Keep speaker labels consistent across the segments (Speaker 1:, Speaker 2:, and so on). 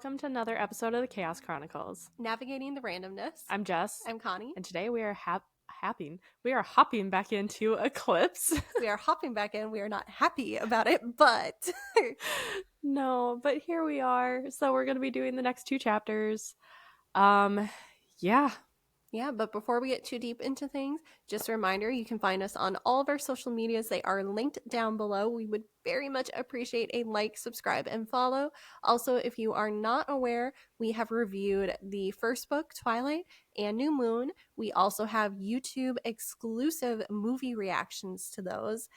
Speaker 1: welcome to another episode of the Chaos Chronicles.
Speaker 2: Navigating the randomness.
Speaker 1: I'm Jess.
Speaker 2: I'm Connie.
Speaker 1: And today we are hopping back into Eclipse.
Speaker 2: We are hopping back in. We are not happy about it, but...
Speaker 1: No, but here we are. So we're going to be doing the next two chapters.
Speaker 2: Yeah, but before we get too deep into things, just a reminder, you can find us on all of our social medias. They are linked down below. We would very much appreciate a like, subscribe, and follow. Also, if you are not aware, we have reviewed the first book, Twilight, and New Moon. We also have YouTube exclusive movie reactions to those.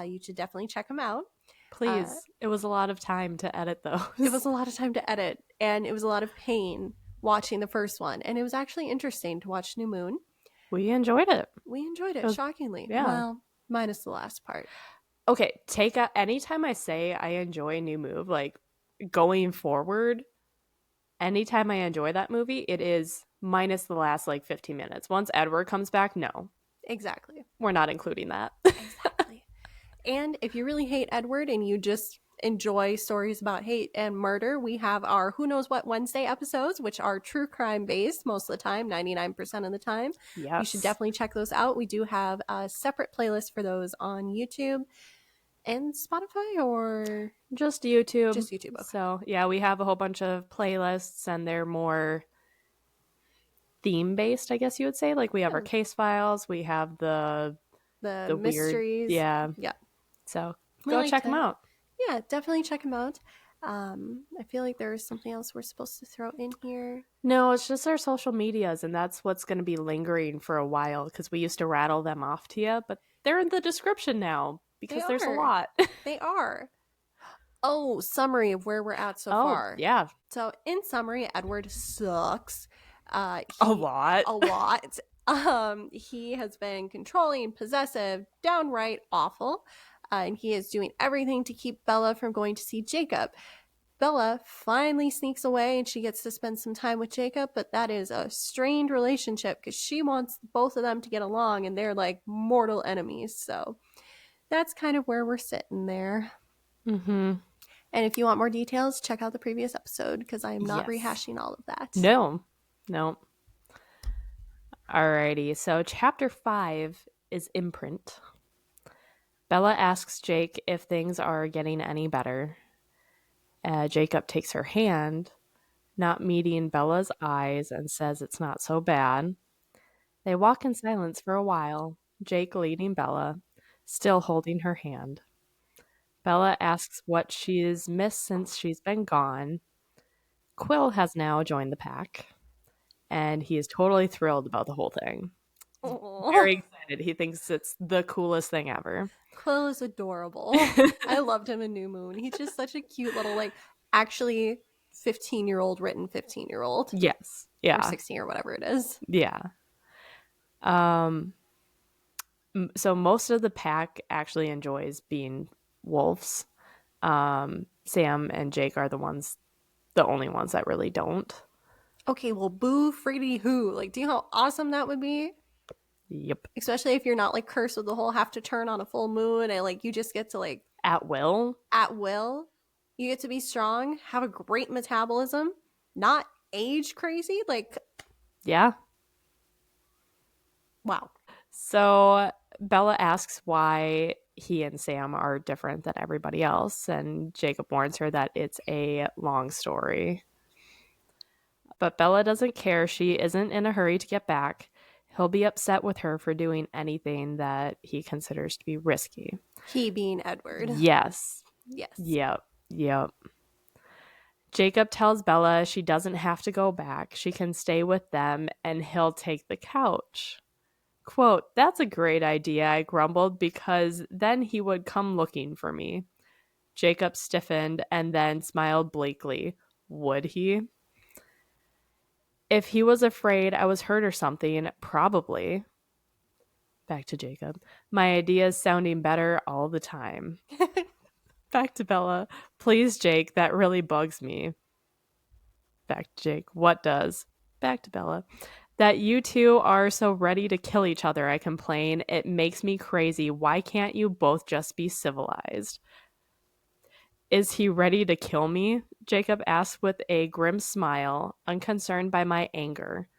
Speaker 2: You should definitely check them out.
Speaker 1: Please. It was a lot of time to edit those.
Speaker 2: It was a lot of time to edit, and it was a lot of pain watching the first one, and it was actually interesting to watch New Moon.
Speaker 1: We enjoyed it.
Speaker 2: Shockingly.
Speaker 1: Yeah.
Speaker 2: Well, minus the last part.
Speaker 1: Okay, anytime I say I enjoy a new move, like going forward, anytime I enjoy that movie, it is minus the last 15 minutes. Once Edward comes back, no.
Speaker 2: Exactly.
Speaker 1: We're not including that.
Speaker 2: Exactly. And if you really hate Edward and you just enjoy stories about hate and murder, we have our Who Knows What Wednesday episodes, which are true crime based most of the time, 99% of the time.
Speaker 1: Yes.
Speaker 2: You should definitely check those out. We do have a separate playlist for those on YouTube and Spotify, or
Speaker 1: just YouTube.
Speaker 2: Just YouTube. Okay.
Speaker 1: So yeah, we have a whole bunch of playlists, and they're more theme based, I guess you would say. Like we have our case files, we have the
Speaker 2: mysteries.
Speaker 1: Weird, yeah. So go check them out.
Speaker 2: Yeah, definitely check them out. I feel like there's something else we're supposed to throw in here.
Speaker 1: No, it's just our social medias, and that's what's going to be lingering for a while, because we used to rattle them off to you, but they're in the description now because there's a lot.
Speaker 2: They are. Oh, summary of where we're at so far.
Speaker 1: Yeah.
Speaker 2: So in summary, Edward sucks.
Speaker 1: A lot.
Speaker 2: He has been controlling, possessive, downright awful. And he is doing everything to keep Bella from going to see Jacob. Bella finally sneaks away and she gets to spend some time with Jacob, but that is a strained relationship because she wants both of them to get along, and they're like mortal enemies. So that's kind of where we're sitting there.
Speaker 1: Mm-hmm.
Speaker 2: And if you want more details, check out the previous episode, because I am not rehashing all of that.
Speaker 1: No. Alrighty, so chapter 5 is imprint. Bella asks Jake if things are getting any better. Jacob takes her hand, not meeting Bella's eyes, and says it's not so bad. They walk in silence for a while, Jake leading Bella, still holding her hand. Bella asks what she's missed since she's been gone. Quill has now joined the pack, and he is totally thrilled about the whole thing. Very excited. He thinks it's the coolest thing ever.
Speaker 2: Quill is adorable. I loved him in New Moon. He's just such a cute little, actually 15-year-old written 15-year-old.
Speaker 1: Yes. Yeah.
Speaker 2: Or 16 or whatever it is.
Speaker 1: Yeah. So most of the pack actually enjoys being wolves. Sam and Jake are the only ones that really don't.
Speaker 2: Okay, well, boo freedy who? Do you know how awesome that would be?
Speaker 1: Yep.
Speaker 2: Especially if you're not cursed with the whole have to turn on a full moon, and you just get to
Speaker 1: at will.
Speaker 2: You get to be strong, have a great metabolism, not age crazy.
Speaker 1: Yeah.
Speaker 2: Wow.
Speaker 1: So Bella asks why he and Sam are different than everybody else, and Jacob warns her that it's a long story. But Bella doesn't care. She isn't in a hurry to get back. He'll be upset with her for doing anything that he considers to be risky.
Speaker 2: He being Edward.
Speaker 1: Yes. Yep. Jacob tells Bella she doesn't have to go back. She can stay with them, and he'll take the couch. Quote, "That's a great idea," I grumbled, because then he would come looking for me. Jacob stiffened and then smiled bleakly. Would he? If he was afraid I was hurt or something, probably. Back to Jacob. My ideas sounding better all the time. Back to Bella. Please, Jake, that really bugs me. Back to Jake. What does? Back to Bella. That you two are so ready to kill each other, I complain. It makes me crazy. Why can't you both just be civilized? Is he ready to kill me? Jacob asked with a grim smile, unconcerned by my anger.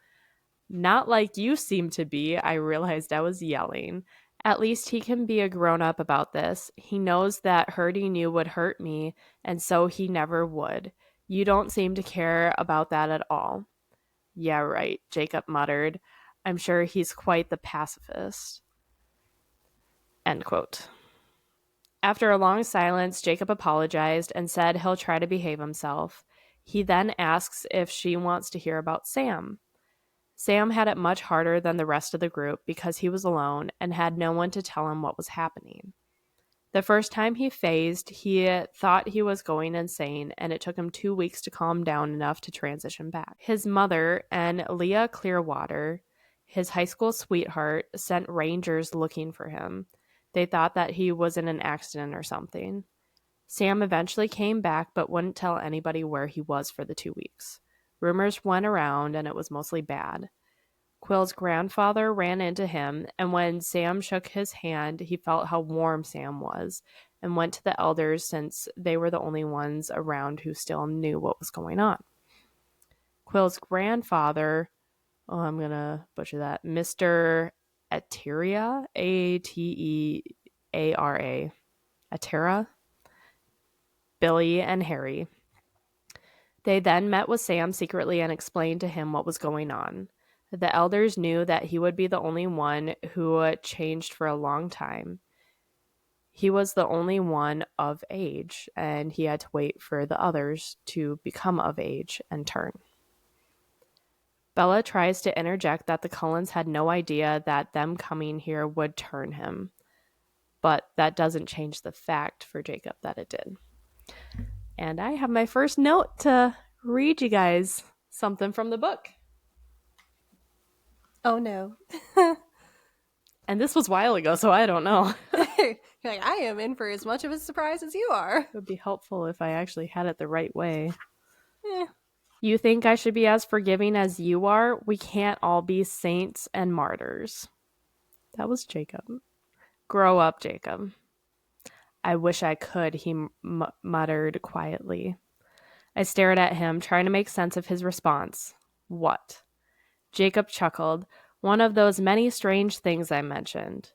Speaker 1: Not like you seem to be, I realized I was yelling. At least he can be a grown-up about this. He knows that hurting you would hurt me, and so he never would. You don't seem to care about that at all. Yeah, right, Jacob muttered. I'm sure he's quite the pacifist. End quote. After a long silence, Jacob apologized and said he'll try to behave himself. He then asks if she wants to hear about Sam. Sam had it much harder than the rest of the group because he was alone and had no one to tell him what was happening. The first time he phased, he thought he was going insane, and it took him 2 weeks to calm down enough to transition back. His mother and Leah Clearwater, his high school sweetheart, sent rangers looking for him. They thought that he was in an accident or something. Sam eventually came back but wouldn't tell anybody where he was for the 2 weeks. Rumors went around, and it was mostly bad. Quill's grandfather ran into him, and when Sam shook his hand, he felt how warm Sam was and went to the elders since they were the only ones around who still knew what was going on. Quill's grandfather, oh, I'm going to butcher that, Mr. Ateria, Ateara, Atera, Billy, and Harry. They then met with Sam secretly and explained to him what was going on. The elders knew that he would be the only one who changed for a long time. He was the only one of age, and he had to wait for the others to become of age and turn. Bella tries to interject that the Cullens had no idea that them coming here would turn him, but that doesn't change the fact for Jacob that it did. And I have my first note to read you guys something from the book.
Speaker 2: Oh no.
Speaker 1: And this was a while ago, so I don't know.
Speaker 2: You're like, I am in for as much of a surprise as you are.
Speaker 1: It would be helpful if I actually had it the right way.
Speaker 2: Eh.
Speaker 1: You think I should be as forgiving as you are? We can't all be saints and martyrs. That was Jacob. Grow up, Jacob. I wish I could, he muttered quietly. I stared at him, trying to make sense of his response. What? Jacob chuckled. One of those many strange things I mentioned.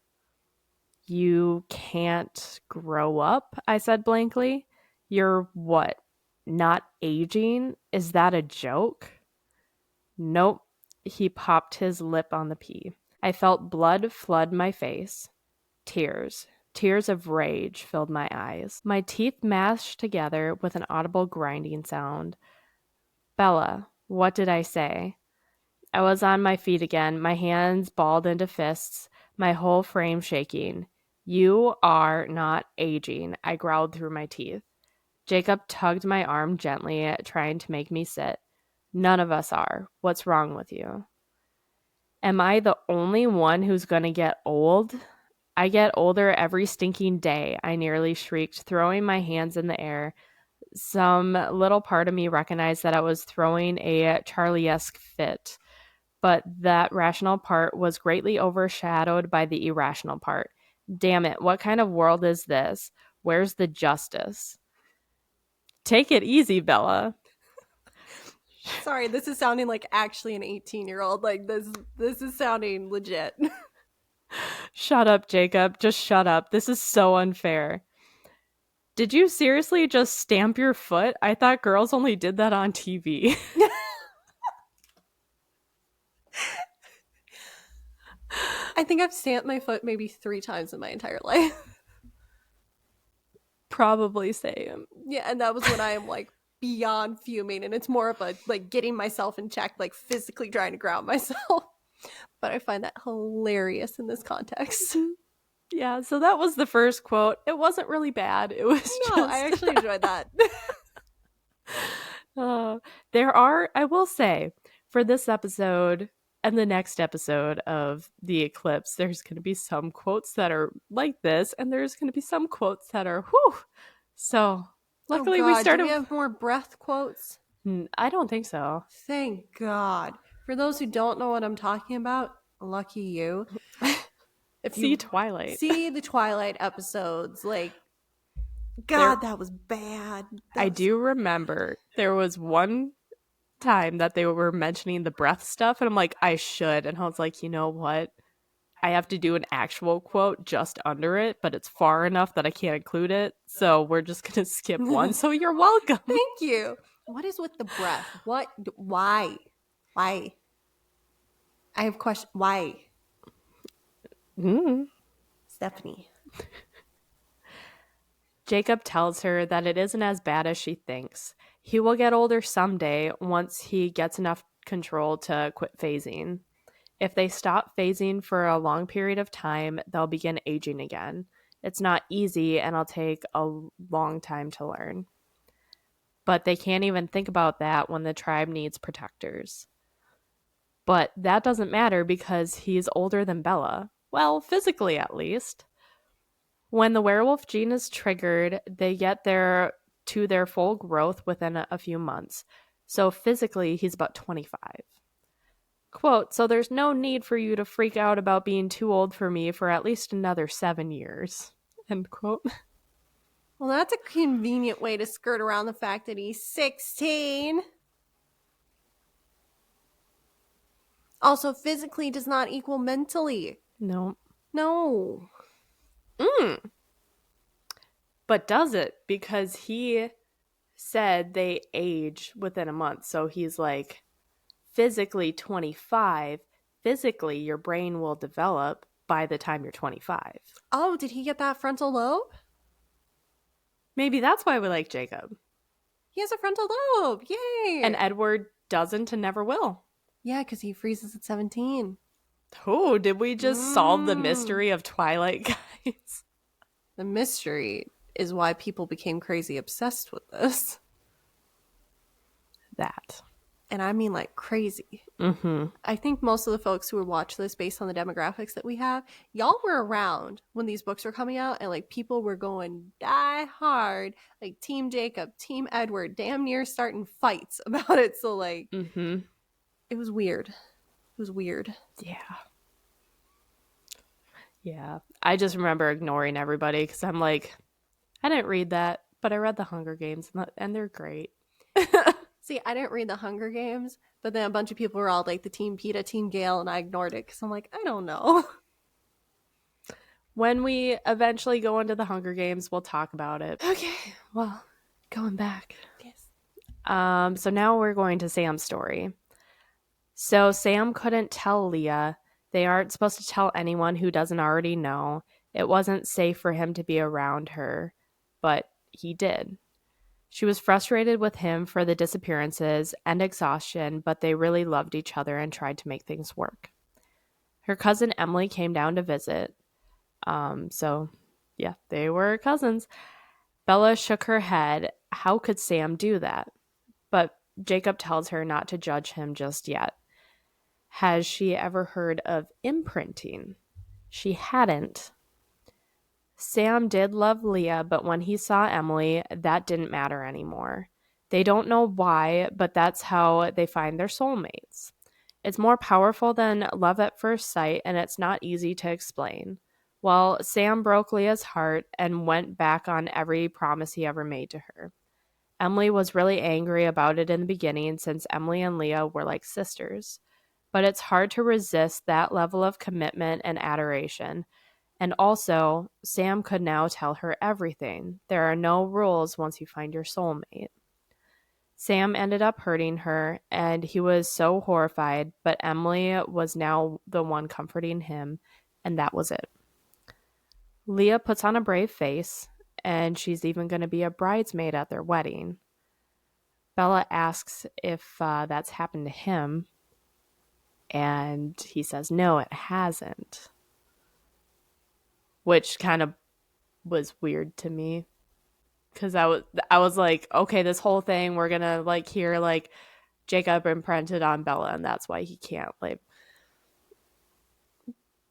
Speaker 1: You can't grow up? I said blankly. You're what? Not aging? Is that a joke? Nope. He popped his lip on the P. I felt blood flood my face. Tears. Tears of rage filled my eyes. My teeth mashed together with an audible grinding sound. Bella, what did I say? I was on my feet again, my hands balled into fists, my whole frame shaking. You are not aging, I growled through my teeth. Jacob tugged my arm gently, trying to make me sit. None of us are. What's wrong with you? Am I the only one who's going to get old? I get older every stinking day, I nearly shrieked, throwing my hands in the air. Some little part of me recognized that I was throwing a Charlie-esque fit, but that rational part was greatly overshadowed by the irrational part. Damn it, what kind of world is this? Where's the justice? Take it easy, Bella.
Speaker 2: Sorry, this is sounding like actually an 18-year-old. Like this is sounding legit.
Speaker 1: Shut up, Jacob. Just shut up. This is so unfair. Did you seriously just stamp your foot? I thought girls only did that on TV.
Speaker 2: I think I've stamped my foot maybe 3 times in my entire life.
Speaker 1: Probably same.
Speaker 2: Yeah, and that was when I am like beyond fuming, and it's more of a like getting myself in check, like physically trying to ground myself. But I find that hilarious in this context.
Speaker 1: Yeah, so that was the first quote. It wasn't really bad. It was
Speaker 2: I actually enjoyed that.
Speaker 1: There are, I will say, for this episode and the next episode of The Eclipse, there's going to be some quotes that are like this, and there's going to be some quotes that are, whew. So, luckily we started.
Speaker 2: Do we have more breath quotes?
Speaker 1: I don't think so.
Speaker 2: Thank God. For those who don't know what I'm talking about, lucky you.
Speaker 1: If see Twilight.
Speaker 2: See the Twilight episodes. Like, God, that was bad.
Speaker 1: I do remember there was one time that they were mentioning the breath stuff, and I'm like, I should. And I was like, you know what? I have to do an actual quote just under it, but it's far enough that I can't include it. So we're just going to skip one. So you're welcome.
Speaker 2: Thank you. What is with the breath? What? Why? Why? I have question. Why? Stephanie.
Speaker 1: Jacob tells her that it isn't as bad as she thinks. He will get older someday once he gets enough control to quit phasing. If they stop phasing for a long period of time, they'll begin aging again. It's not easy and it'll take a long time to learn. But they can't even think about that when the tribe needs protectors. But that doesn't matter because he's older than Bella. Well, physically at least. When the werewolf gene is triggered, they get to their full growth within a few months. So physically, he's about 25. Quote, so there's no need for you to freak out about being too old for me for at least another 7 years. End quote.
Speaker 2: Well, that's a convenient way to skirt around the fact that he's 16. Also, physically does not equal mentally.
Speaker 1: No.
Speaker 2: No.
Speaker 1: But does it? Because he said they age within a month. So he's like, physically 25. Physically, your brain will develop by the time you're 25.
Speaker 2: Oh, did he get that frontal lobe?
Speaker 1: Maybe that's why we like Jacob.
Speaker 2: He has a frontal lobe. Yay.
Speaker 1: And Edward doesn't and never will.
Speaker 2: Yeah, because he freezes at 17.
Speaker 1: Oh, did we just solve the mystery of Twilight, guys?
Speaker 2: The mystery is why people became crazy obsessed with this.
Speaker 1: That.
Speaker 2: And I mean like crazy.
Speaker 1: Mm-hmm.
Speaker 2: I think most of the folks who would watch this based on the demographics that we have, y'all were around when these books were coming out and like people were going die hard, like Team Jacob, Team Edward, damn near starting fights about it. So like, It was weird. It was weird.
Speaker 1: Yeah. Yeah. I just remember ignoring everybody because I'm like, I didn't read that, but I read The Hunger Games and they're great.
Speaker 2: See, I didn't read The Hunger Games, but then a bunch of people were all like the Team Peeta, Team Gale, and I ignored it because I'm like, I don't know.
Speaker 1: When we eventually go into The Hunger Games, we'll talk about it.
Speaker 2: Okay. Well, going back.
Speaker 1: Yes. So now we're going to Sam's story. So Sam couldn't tell Leah. They aren't supposed to tell anyone who doesn't already know. It wasn't safe for him to be around her, but he did. She was frustrated with him for the disappearances and exhaustion, but they really loved each other and tried to make things work. Her cousin Emily came down to visit. So, yeah, they were cousins. Bella shook her head. How could Sam do that? But Jacob tells her not to judge him just yet. Has she ever heard of imprinting? She hadn't. Sam did love Leah, but when he saw Emily, that didn't matter anymore. They don't know why, but that's how they find their soulmates. It's more powerful than love at first sight, and it's not easy to explain. Well, Sam broke Leah's heart and went back on every promise he ever made to her. Emily was really angry about it in the beginning since Emily and Leah were like sisters. But it's hard to resist that level of commitment and adoration. And also, Sam could now tell her everything. There are no rules once you find your soulmate. Sam ended up hurting her, and he was so horrified, but Emily was now the one comforting him, and that was it. Leah puts on a brave face, and she's even going to be a bridesmaid at their wedding. Bella asks if that's happened to him, and he says, no, it hasn't. Which kind of was weird to me. Because I was like, okay, this whole thing, we're going to like hear like Jacob imprinted on Bella, and that's why he can't like.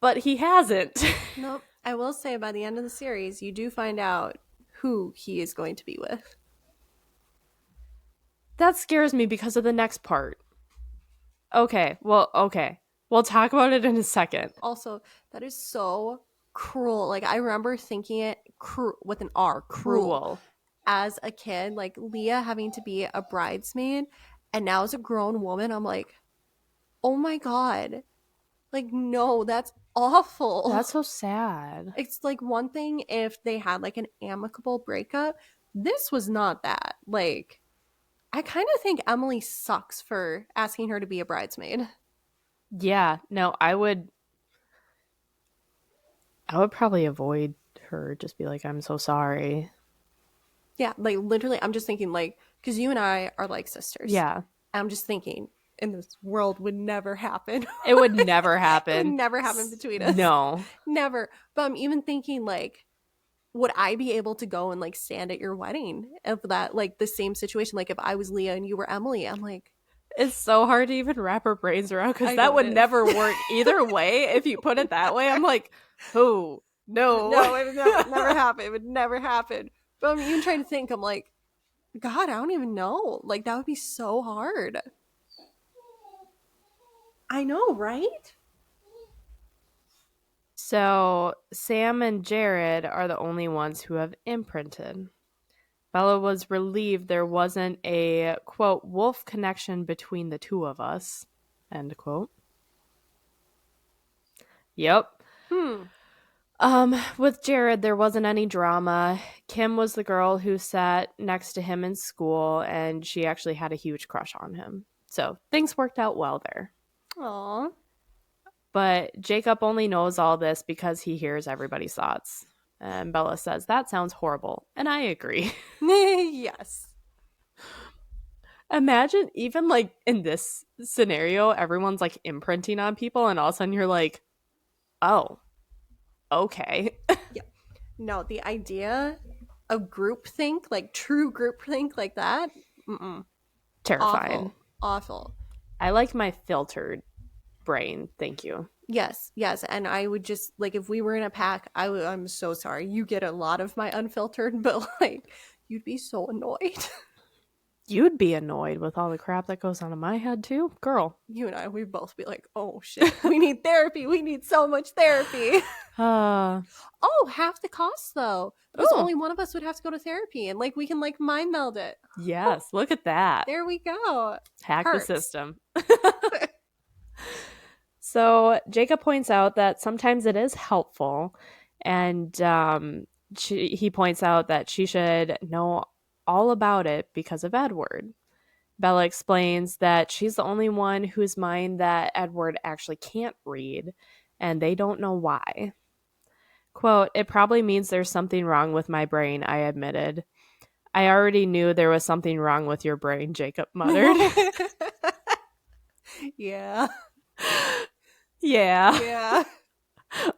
Speaker 1: But he hasn't.
Speaker 2: Nope. I will say by the end of the series, you do find out who he is going to be with.
Speaker 1: That scares me because of the next part. Okay. We'll talk about it in a second.
Speaker 2: Also, that is so cruel. Like, I remember thinking it with an R, cruel.
Speaker 1: Cruel.
Speaker 2: As a kid, like Leah having to be a bridesmaid, and now as a grown woman, I'm like, oh my God. Like, no, that's awful.
Speaker 1: That's so sad.
Speaker 2: It's like one thing if they had like an amicable breakup. This was not that. Like, I kind of think Emily sucks for asking her to be a bridesmaid.
Speaker 1: Yeah, no, I would probably avoid her, just be like, I'm so sorry.
Speaker 2: Yeah, like literally, I'm just thinking, like, because you and I are like sisters.
Speaker 1: Yeah.
Speaker 2: I'm just thinking, in this world would never happen.
Speaker 1: It would never happen.
Speaker 2: It would never happen between us.
Speaker 1: No.
Speaker 2: Never. But I'm even thinking, like, would I be able to go and like stand at your wedding if that, like, the same situation? Like, if I was Leah and you were Emily, I'm like,
Speaker 1: It's so hard to even wrap our brains around, because that
Speaker 2: know
Speaker 1: would
Speaker 2: it is.
Speaker 1: never work either way. If you put it that way, I'm like, oh, no.
Speaker 2: no, it would never happen. It would never happen. But I'm even trying to think, I'm like, God, I don't even know. Like, that would be so hard. I know, right?
Speaker 1: So Sam and Jared are the only ones who have imprinted. Bella was relieved there wasn't a, quote, wolf connection between the two of us, end quote. Yep. With Jared, there wasn't any drama. Kim was the girl who sat next to him in school, and she actually had a huge crush on him. So things worked out well there.
Speaker 2: Aw.
Speaker 1: But Jacob only knows all this because he hears everybody's thoughts. And Bella says, that sounds horrible. And I agree.
Speaker 2: Yes.
Speaker 1: Imagine even like in this scenario, everyone's like imprinting on people, and all of a sudden you're like, oh, okay.
Speaker 2: No, the idea of groupthink, like true groupthink like that,
Speaker 1: Terrifying.
Speaker 2: Awful.
Speaker 1: I like my filtered brain. Thank you.
Speaker 2: Yes, yes. And I would just, like, if we were in a pack, I'm so sorry. You get a lot of my unfiltered, but like, you'd be so annoyed.
Speaker 1: You'd be annoyed with all the crap that goes on in my head too. Girl.
Speaker 2: You and I, we'd both be like, oh shit, we need therapy. We need so much therapy. Oh, half the cost though. Because only one of us would have to go to therapy, and like we can like mind meld it.
Speaker 1: Yes, look at that.
Speaker 2: There we go.
Speaker 1: Hack the system. So Jacob points out that sometimes it is helpful, and he points out that she should know all about it because of Edward. Bella explains that she's the only one whose mind that Edward actually can't read, and they don't know why. Quote, it probably means there's something wrong with my brain, I admitted. I already knew there was something wrong with your brain, Jacob muttered.
Speaker 2: Yeah.
Speaker 1: Yeah.
Speaker 2: Yeah.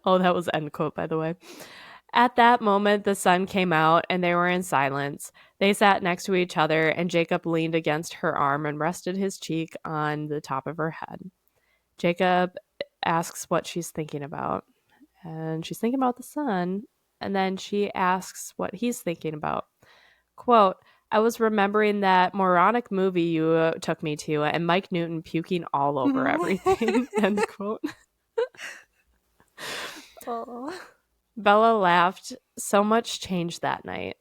Speaker 1: Oh, that was end quote, by the way. At that moment, the sun came out and they were in silence. They sat next to each other, and Jacob leaned against her arm and rested his cheek on the top of her head. Jacob asks what she's thinking about, and she's thinking about the sun, and then she asks what he's thinking about. Quote, I was remembering that moronic movie you took me to, and Mike Newton puking all over everything, end quote.
Speaker 2: Oh.
Speaker 1: Bella laughed. So much changed that night.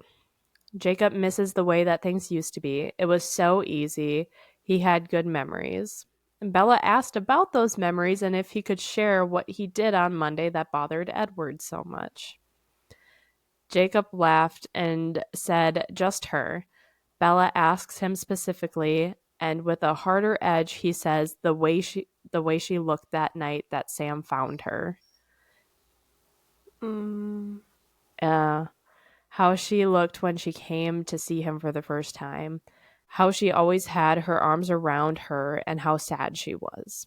Speaker 1: Jacob misses the way that things used to be. It was so easy. He had good memories. And Bella asked about those memories and if he could share what he did on Monday that bothered Edward so much. Jacob laughed and said, just her. Bella asks him specifically, and with a harder edge, he says the way she looked that night that Sam found her. How she looked when she came to see him for the first time. How she always had her arms around her, and how sad she was.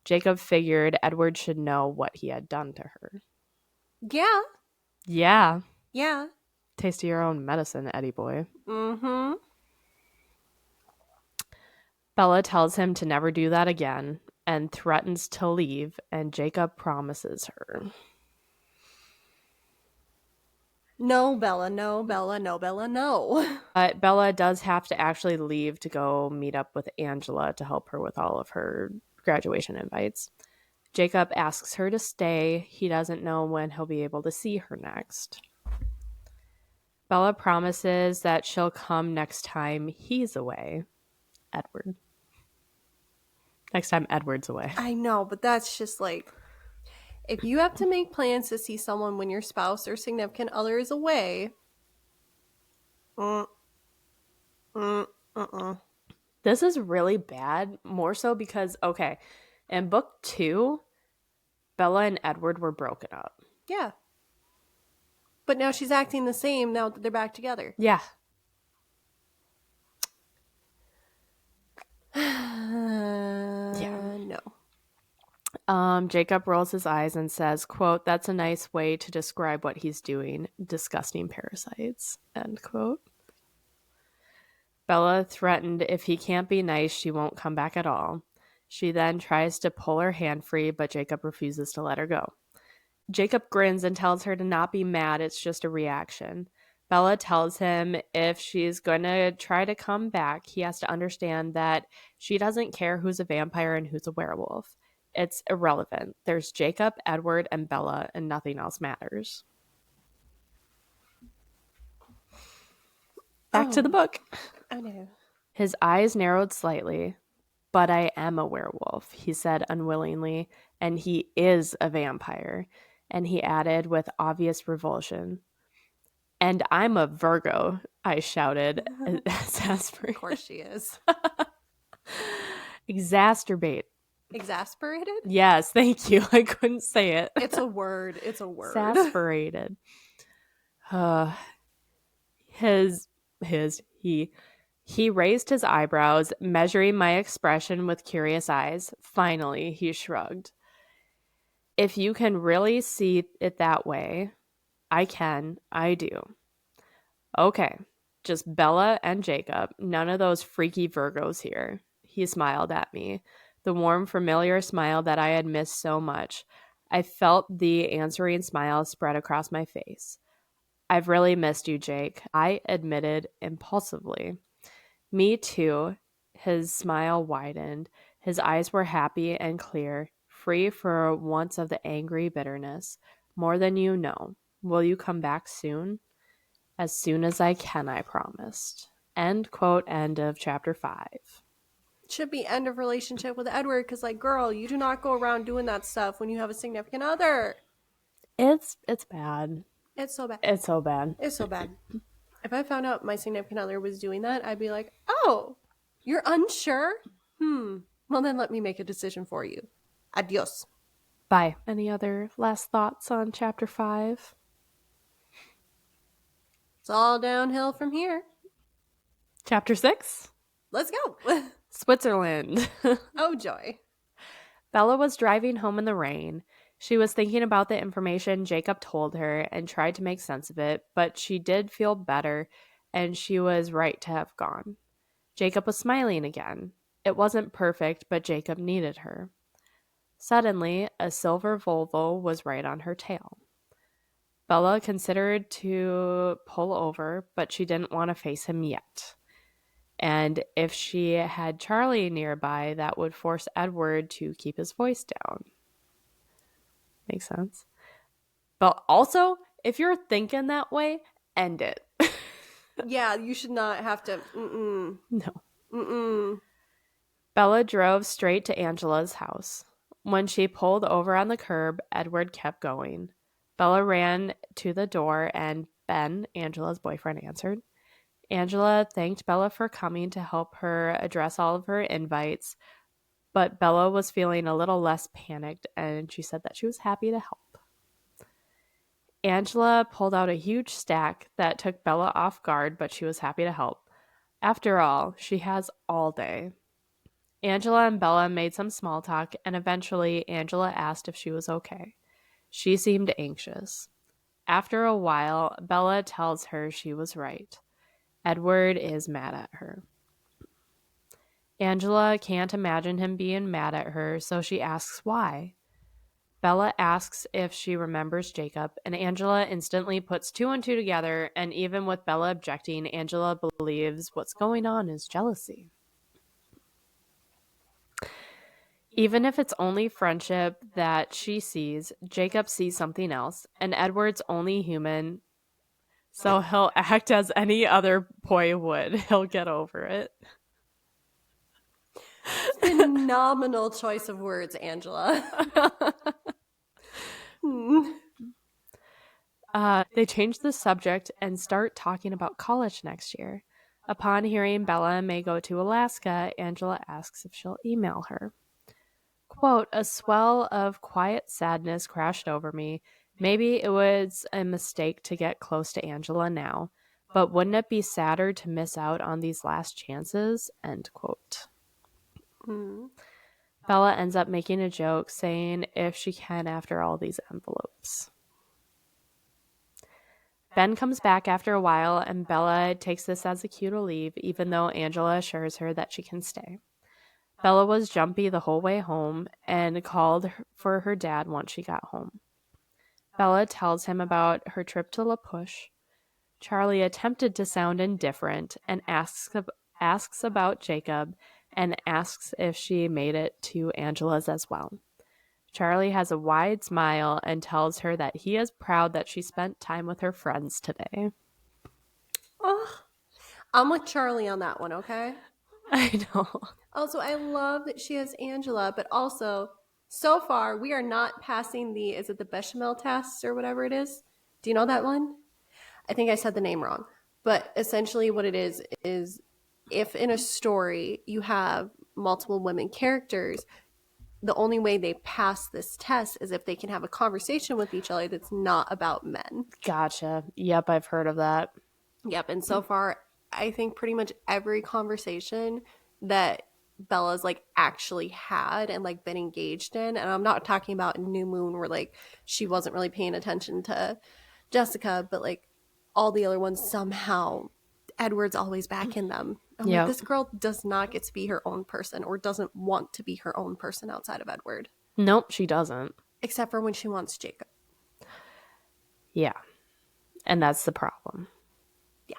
Speaker 1: Jacob figured Edward should know what he had done to her.
Speaker 2: Yeah.
Speaker 1: Yeah.
Speaker 2: Yeah.
Speaker 1: Taste of your own medicine, Eddie boy.
Speaker 2: Mm-hmm.
Speaker 1: Bella tells him to never do that again and threatens to leave, and Jacob promises her.
Speaker 2: No, Bella, no, Bella, no, Bella, no.
Speaker 1: But Bella does have to actually leave to go meet up with Angela to help her with all of her graduation invites. Jacob asks her to stay. He doesn't know when he'll be able to see her next. Bella promises that she'll come next time he's away. Edward. Next time Edward's away.
Speaker 2: I know, but that's just like, if you have to make plans to see someone when your spouse or significant other is away,
Speaker 1: This is really bad, more so because, okay, in book 2, Bella and Edward were broken up.
Speaker 2: Yeah. But now she's acting the same now that they're back together.
Speaker 1: Yeah.
Speaker 2: No.
Speaker 1: Jacob rolls his eyes and says, quote, "That's a nice way to describe what he's doing. Disgusting parasites," end quote. Bella threatened if he can't be nice, she won't come back at all. She then tries to pull her hand free, but Jacob refuses to let her go. Jacob grins and tells her to not be mad, it's just a reaction. Bella tells him if she's going to try to come back, he has to understand that she doesn't care who's a vampire and who's a werewolf. It's irrelevant. There's Jacob, Edward, and Bella, and nothing else matters. Back to the book.
Speaker 2: I know.
Speaker 1: His eyes narrowed slightly. "But I am a werewolf," he said unwillingly, "and he is a vampire." And he added with obvious revulsion, "And I'm a Virgo," I shouted, exasperated.
Speaker 2: Of course she is.
Speaker 1: Exacerbate.
Speaker 2: Exasperated?
Speaker 1: Yes, thank you. I couldn't say it.
Speaker 2: It's a word. It's a word.
Speaker 1: Exasperated. He raised his eyebrows, measuring my expression with curious eyes. Finally, he shrugged. "If you can really see it that way, I can. I do." "Okay, just Bella and Jacob. None of those freaky Virgos here." He smiled at me, the warm, familiar smile that I had missed so much. I felt the answering smile spread across my face. "I've really missed you, Jake," I admitted impulsively. "Me too." His smile widened. His eyes were happy and clear, free for once of the angry bitterness. "More than you know. Will you come back soon?" "As soon as I can," I promised. End quote. End of chapter 5.
Speaker 2: Should be end of relationship with Edward, because, like, girl, you do not go around doing that stuff when you have a significant other.
Speaker 1: It's bad.
Speaker 2: It's so bad.
Speaker 1: It's so bad.
Speaker 2: It's so bad. If I found out my significant other was doing that, I'd be like, "Oh, you're unsure? Well, then let me make a decision for you. Adios."
Speaker 1: Bye. Any other last thoughts on chapter 5?
Speaker 2: It's all downhill from here.
Speaker 1: Chapter 6?
Speaker 2: Let's go.
Speaker 1: Switzerland.
Speaker 2: Oh, joy.
Speaker 1: Bella was driving home in the rain. She was thinking about the information Jacob told her and tried to make sense of it, but she did feel better, and she was right to have gone. Jacob was smiling again. It wasn't perfect, but Jacob needed her. Suddenly, a silver Volvo was right on her tail. Bella considered to pull over, but she didn't want to face him yet. And if she had Charlie nearby, that would force Edward to keep his voice down. Makes sense. But also, if you're thinking that way, end it.
Speaker 2: Yeah, you should not have to.
Speaker 1: No. Bella drove straight to Angela's house. When she pulled over on the curb, Edward kept going. Bella ran to the door and Ben, Angela's boyfriend, answered. Angela thanked Bella for coming to help her address all of her invites, but Bella was feeling a little less panicked, and she said that she was happy to help. Angela pulled out a huge stack that took Bella off guard, but she was happy to help. After all, she has all day. Angela and Bella made some small talk, and eventually Angela asked if she was okay. She seemed anxious. After a while, Bella tells her she was right. Edward is mad at her. Angela can't imagine him being mad at her, so she asks why. Bella asks if she remembers Jacob, and Angela instantly puts 2 and 2 together, and even with Bella objecting, Angela believes what's going on is jealousy. Even if it's only friendship that she sees, Jacob sees something else, and Edward's only human, so he'll act as any other boy would. He'll get over it.
Speaker 2: Phenomenal choice of words, Angela.
Speaker 1: They change the subject and start talking about college next year. Upon hearing Bella may go to Alaska, Angela asks if she'll email her. Quote, a swell of quiet sadness crashed over me. Maybe it was a mistake to get close to Angela now, but wouldn't it be sadder to miss out on these last chances? End quote. Bella ends up making a joke saying if she can after all these envelopes. Ben comes back after a while, and Bella takes this as a cue to leave, even though Angela assures her that she can stay. Bella was jumpy the whole way home and called for her dad once she got home. Bella tells him about her trip to La Push. Charlie attempted to sound indifferent and asks about Jacob and asks if she made it to Angela's as well. Charlie has a wide smile and tells her that he is proud that she spent time with her friends today.
Speaker 2: Oh, I'm with Charlie on that one, okay?
Speaker 1: I know.
Speaker 2: Also, I love that she has Angela, but also, so far, we are not passing is it the bechamel test or whatever it is? Do you know that one? I think I said the name wrong. But essentially what it is if in a story you have multiple women characters, the only way they pass this test is if they can have a conversation with each other that's not about men.
Speaker 1: Gotcha. Yep, I've heard of that.
Speaker 2: Yep, and so far, I think pretty much every conversation that Bella's like actually had and like been engaged in, and I'm not talking about New Moon where like she wasn't really paying attention to Jessica, but like all the other ones somehow Edward's always back in them. I'm like, this girl does not get to be her own person or doesn't want to be her own person outside of Edward.
Speaker 1: Nope, she doesn't.
Speaker 2: Except for when she wants Jacob.
Speaker 1: Yeah. And that's the problem.
Speaker 2: Yeah.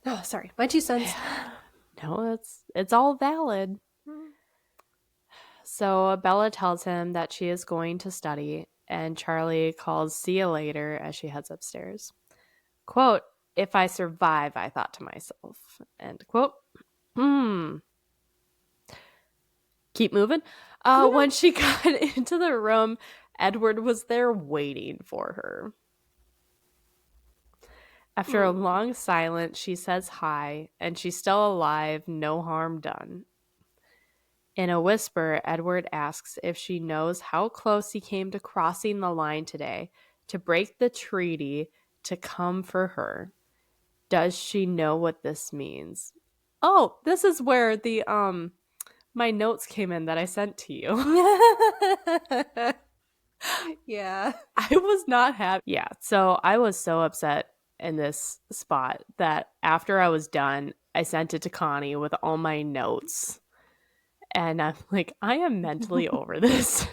Speaker 2: Oh, sorry. My 2 cents.
Speaker 1: No, it's all valid. So Bella tells him that she is going to study, and Charlie calls see you later as she heads upstairs. Quote, if I survive, I thought to myself. End quote. Keep moving. When she got into the room, Edward was there waiting for her. After a long silence, she says hi, and she's still alive, no harm done. In a whisper, Edward asks if she knows how close he came to crossing the line today, to break the treaty, to come for her. Does she know what this means? Oh, this is where the my notes came in that I sent to you.
Speaker 2: Yeah.
Speaker 1: I was not happy. Yeah, so I was so upset in this spot that after I was done, I sent it to Connie with all my notes. And I'm like, I am mentally over this.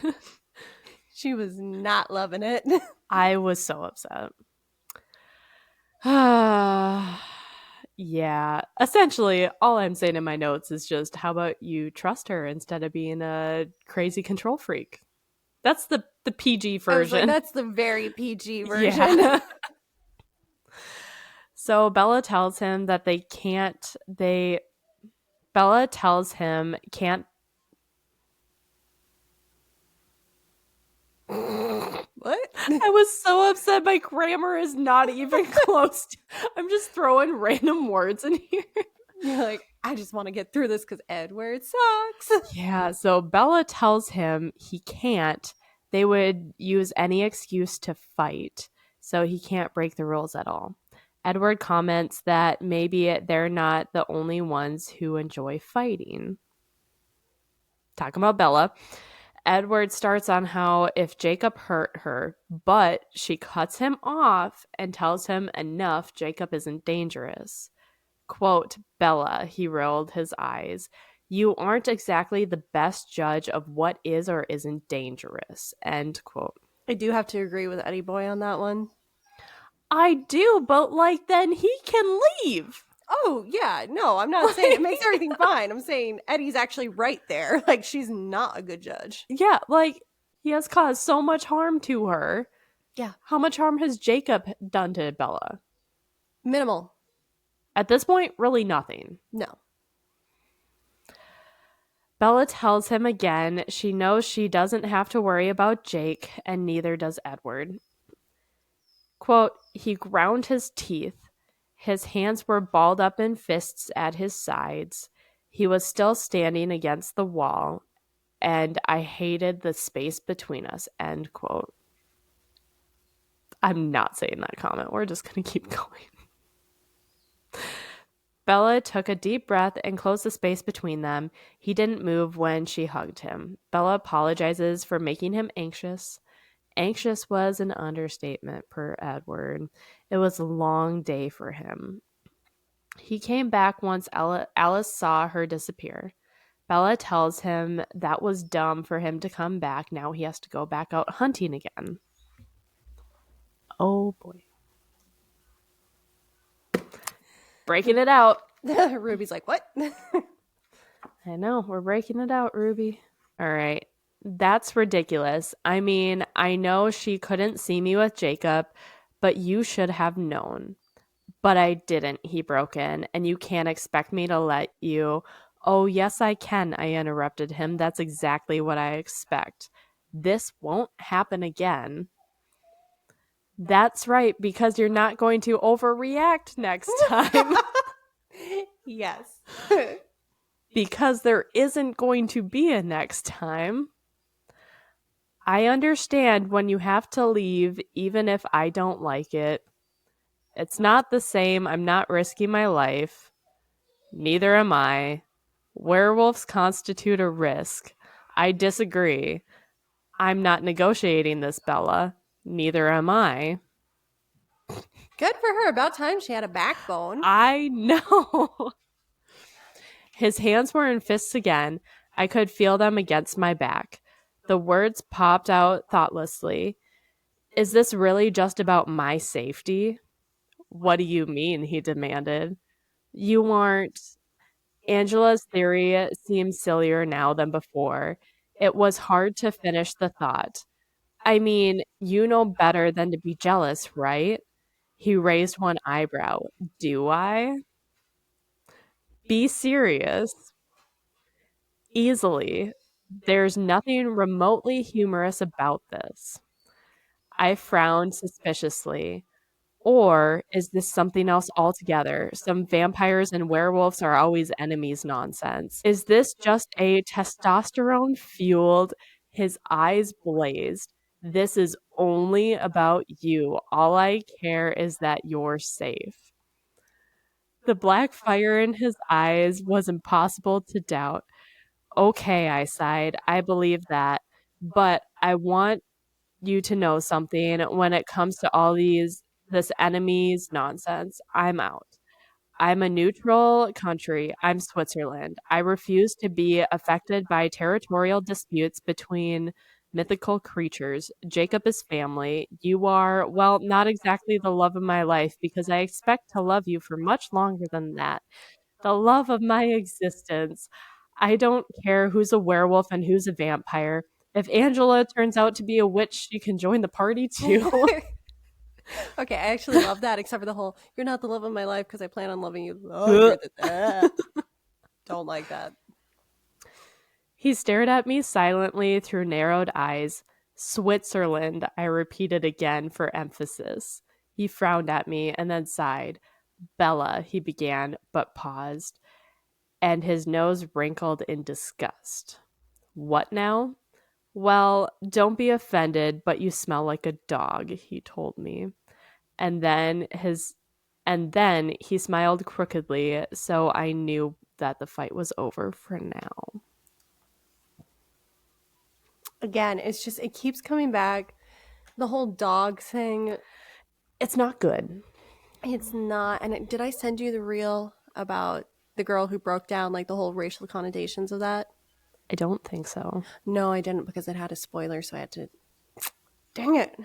Speaker 2: She was not loving it.
Speaker 1: I was so upset. Yeah. Essentially, all I'm saying in my notes is just, how about you trust her instead of being a crazy control freak? That's the PG version.
Speaker 2: Like, that's the very PG version.
Speaker 1: Yeah. So Bella tells him that Bella tells him can't.
Speaker 2: What?
Speaker 1: I was so upset. My grammar is not even close. I'm just throwing random words in here.
Speaker 2: You're like, I just want to get through this because Edward sucks.
Speaker 1: Yeah, so Bella tells him he can't. They would use any excuse to fight, so he can't break the rules at all. Edward comments that maybe they're not the only ones who enjoy fighting. Talking about Bella. Edward starts on how if Jacob hurt her, but she cuts him off and tells him enough, Jacob isn't dangerous. Quote, Bella, he rolled his eyes. You aren't exactly the best judge of what is or isn't dangerous. End quote.
Speaker 2: I do have to agree with Eddie Boy on that one.
Speaker 1: I do, but like then he can leave.
Speaker 2: Oh, yeah. No, I'm not saying it makes everything fine. I'm saying Eddie's actually right there. Like, she's not a good judge.
Speaker 1: Yeah, like, he has caused so much harm to her.
Speaker 2: Yeah.
Speaker 1: How much harm has Jacob done to Bella?
Speaker 2: Minimal.
Speaker 1: At this point, really nothing.
Speaker 2: No.
Speaker 1: Bella tells him again she knows she doesn't have to worry about Jake, and neither does Edward. Quote, he ground his teeth. His hands were balled up in fists at his sides. He was still standing against the wall, and I hated the space between us, end quote. I'm not saying that comment. We're just going to keep going. Bella took a deep breath and closed the space between them. He didn't move when she hugged him. Bella apologizes for making him anxious. Anxious was an understatement, per Edward. It was a long day for him. He came back once Alice saw her disappear. Bella tells him that was dumb for him to come back. Now he has to go back out hunting again. Oh boy. Breaking it out.
Speaker 2: Ruby's like, what?
Speaker 1: I know, we're breaking it out, Ruby. All right. That's ridiculous. I mean, I know she couldn't see me with Jacob, but you should have known. But I didn't, he broke in, and you can't expect me to let you. Oh, yes, I can, I interrupted him. That's exactly what I expect. This won't happen again. That's right, because you're not going to overreact next time.
Speaker 2: Yes.
Speaker 1: Because there isn't going to be a next time. I understand when you have to leave, even if I don't like it. It's not the same. I'm not risking my life. Neither am I. Werewolves constitute a risk. I disagree. I'm not negotiating this, Bella. Neither am I.
Speaker 2: Good for her. About time she had a backbone.
Speaker 1: I know. His hands were in fists again. I could feel them against my back. The words popped out thoughtlessly. Is this really just about my safety? What do you mean? He demanded. You aren't. Angela's theory seems sillier now than before. It was hard to finish the thought. I mean, you know better than to be jealous, right? He raised one eyebrow. Do I? Be serious. Easily. There's nothing remotely humorous about this. I frowned suspiciously. Or is this something else altogether? Some vampires and werewolves are always enemies nonsense. Is this just a testosterone fueled? His eyes blazed. This is only about you. All I care is that you're safe. The black fire in his eyes was impossible to doubt. Okay, I sighed. I believe that. But I want you to know something when it comes to all this enemies nonsense. I'm out. I'm a neutral country. I'm Switzerland. I refuse to be affected by territorial disputes between mythical creatures. Jacob is family. You are, well, not exactly the love of my life because I expect to love you for much longer than that. The love of my existence. I don't care who's a werewolf and who's a vampire. If Angela turns out to be a witch, she can join the party too.
Speaker 2: Okay, I actually love that, except for the whole, you're not the love of my life because I plan on loving you longer than that. Don't like that.
Speaker 1: He stared at me silently through narrowed eyes. Switzerland, I repeated again for emphasis. He frowned at me and then sighed. Bella, he began, but paused, and his nose wrinkled in disgust. What now? Well, don't be offended, but you smell like a dog, he told me. And then he smiled crookedly, so I knew that the fight was over for now.
Speaker 2: Again, it's just, it keeps coming back. The whole dog thing.
Speaker 1: It's not good.
Speaker 2: It's not. And did I send you the reel about the girl who broke down like the whole racial connotations of that?
Speaker 1: I don't think so.
Speaker 2: No, I didn't because it had a spoiler, so I had to. Dang it.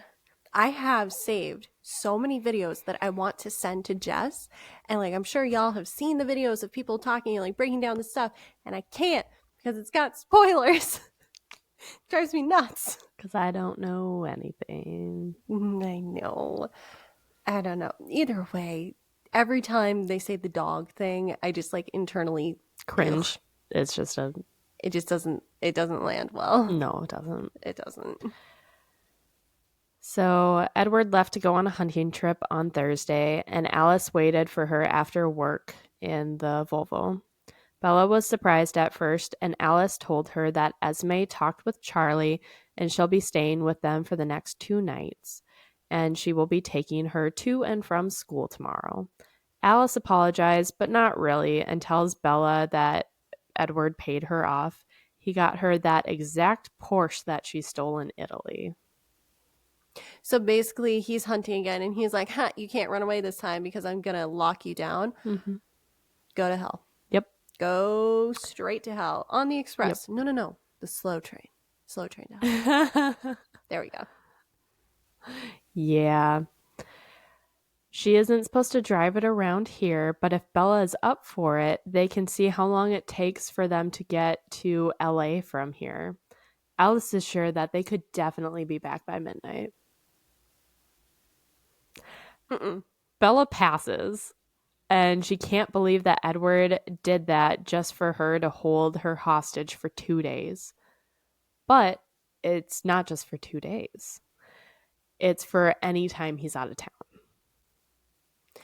Speaker 2: I have saved so many videos that I want to send to Jess. And like, I'm sure y'all have seen the videos of people talking and like breaking down the stuff. And I can't because it's got spoilers. Drives me nuts.
Speaker 1: Because I don't know anything.
Speaker 2: I know. I don't know. Either way, every time they say the dog thing, I just like internally
Speaker 1: Cringe.
Speaker 2: ugh.
Speaker 1: It's just a...
Speaker 2: It just doesn't land well.
Speaker 1: No, it doesn't.
Speaker 2: It doesn't.
Speaker 1: So Edward left to go on a hunting trip on Thursday, and Alice waited for her after work in the Volvo. Bella was surprised at first, and Alice told her that Esme talked with Charlie, and she'll be staying with them for the next 2 nights, and she will be taking her to and from school tomorrow. Alice apologized, but not really, and tells Bella that Edward paid her off. He got her that exact Porsche that she stole in Italy.
Speaker 2: So basically, he's hunting again, and he's like, "Ha, you can't run away this time because I'm gonna lock you down.
Speaker 1: Mm-hmm.
Speaker 2: Go to hell.
Speaker 1: Yep.
Speaker 2: Go straight to hell on the express.
Speaker 1: Yep.
Speaker 2: No, the slow train to hell." There we go.
Speaker 1: Yeah. She isn't supposed to drive it around here, but if Bella is up for it, they can see how long it takes for them to get to LA from here. Alice is sure that they could definitely be back by midnight. Bella passes, and she can't believe that Edward did that just for her to hold her hostage for 2 days. But it's not just for 2 days. It's for any time he's out of town.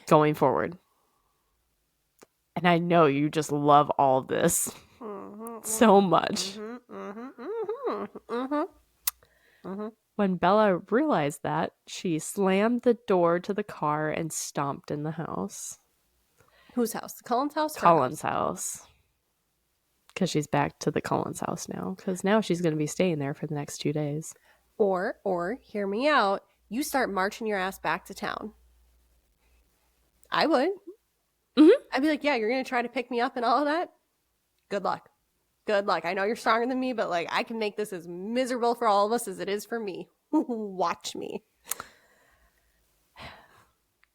Speaker 1: Going forward. And I know you just love all this so much. When Bella realized that, she slammed the door to the car and stomped in the house.
Speaker 2: Whose house? The Cullens' house?
Speaker 1: Cullen's house. Because she's back to the Cullen's house now. Because now she's going to be staying there for the next 2 days.
Speaker 2: Or, hear me out, you start marching your ass back to town. I would.
Speaker 1: Mm-hmm.
Speaker 2: I'd be like, yeah, you're going to try to pick me up and all of that? Good luck. Good luck. I know you're stronger than me, but like I can make this as miserable for all of us as it is for me. Watch me.